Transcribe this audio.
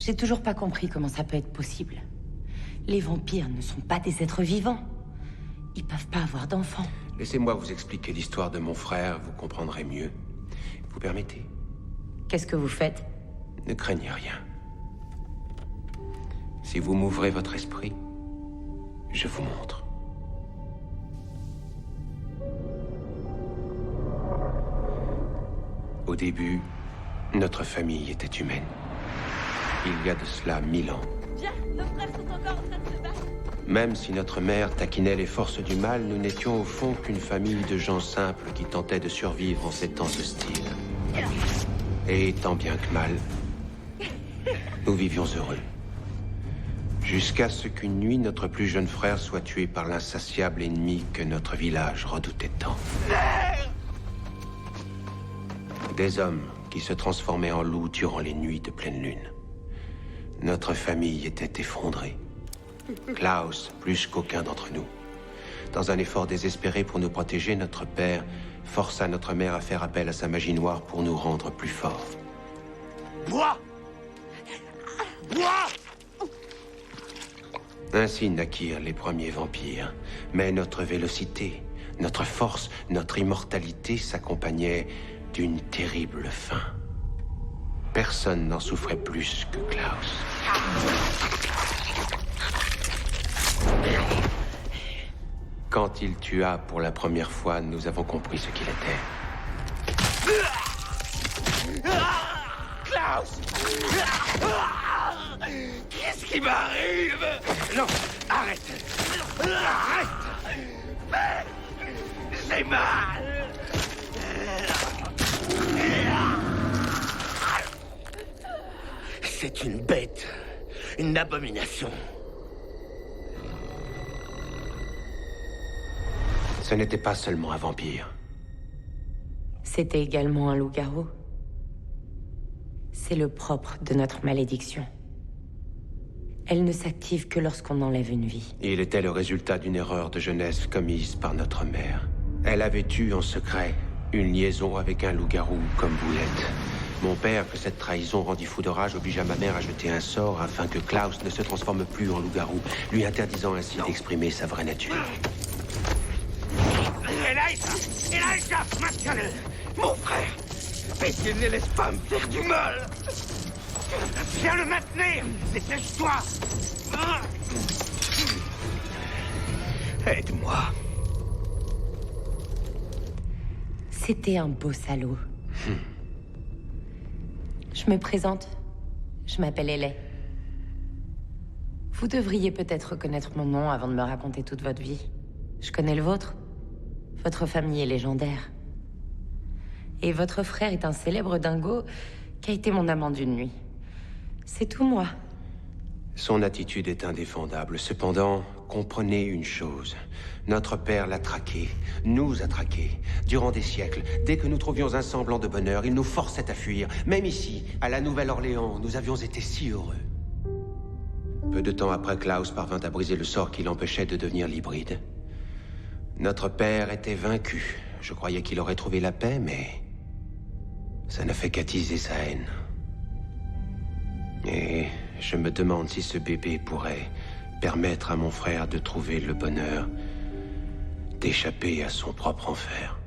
J'ai toujours pas compris comment ça peut être possible. Les vampires ne sont pas des êtres vivants. Ils peuvent pas avoir d'enfants. Laissez-moi vous expliquer l'histoire de mon frère, vous comprendrez mieux. Vous permettez? Qu'est-ce que vous faites? Ne craignez rien. Si vous m'ouvrez votre esprit, je vous montre. Au début, notre famille était humaine. Il y a de cela 1000 ans. Viens, nos frères sont encore en train de se battre. Même si notre mère taquinait les forces du mal, nous n'étions au fond qu'une famille de gens simples qui tentaient de survivre en ces temps hostiles. Et tant bien que mal, nous vivions heureux. Jusqu'à ce qu'une nuit, notre plus jeune frère soit tué par l'insatiable ennemi que notre village redoutait tant. Des hommes qui se transformaient en loups durant les nuits de pleine lune. Notre famille était effondrée. Klaus, plus qu'aucun d'entre nous. Dans un effort désespéré pour nous protéger, notre père força notre mère à faire appel à sa magie noire pour nous rendre plus forts. Bois! Bois! Ainsi naquirent les premiers vampires. Mais notre vélocité, notre force, notre immortalité s'accompagnaient d'une terrible faim. Personne n'en souffrait plus que Klaus. Quand il tua pour la première fois, nous avons compris ce qu'il était. Klaus! Qu'est-ce qui m'arrive? Non, arrête! Arrête! J'ai mal! C'est une bête, une abomination. Ce n'était pas seulement un vampire. C'était également un loup-garou. C'est le propre de notre malédiction. Elle ne s'active que lorsqu'on enlève une vie. Il était le résultat d'une erreur de jeunesse commise par notre mère. Elle avait eu en secret une liaison avec un loup-garou comme Boulette. Mon père, que cette trahison rendit fou de rage, obligea ma mère à jeter un sort afin que Klaus ne se transforme plus en loup-garou, lui interdisant ainsi d'exprimer sa vraie nature. Elijah, maintiens-le! Mon frère! Pitié, ne laisse pas me faire du mal! Viens le maintenir! Dépêche-toi! Aide-moi. C'était un beau salaud. Je me présente. Je m'appelle Elay. Vous devriez peut-être reconnaître mon nom avant de me raconter toute votre vie. Je connais le vôtre. Votre famille est légendaire. Et votre frère est un célèbre dingo qui a été mon amant d'une nuit. C'est tout moi. Son attitude est indéfendable. Cependant, comprenez une chose. Notre père l'a traqué, nous a traqués. Durant des siècles, dès que nous trouvions un semblant de bonheur, il nous forçait à fuir. Même ici, à la Nouvelle-Orléans, nous avions été si heureux. Peu de temps après, Klaus parvint à briser le sort qui l'empêchait de devenir l'hybride. Notre père était vaincu. Je croyais qu'il aurait trouvé la paix, mais ça n'a fait qu'attiser sa haine. Et je me demande si ce bébé pourrait permettre à mon frère de trouver le bonheur, d'échapper à son propre enfer.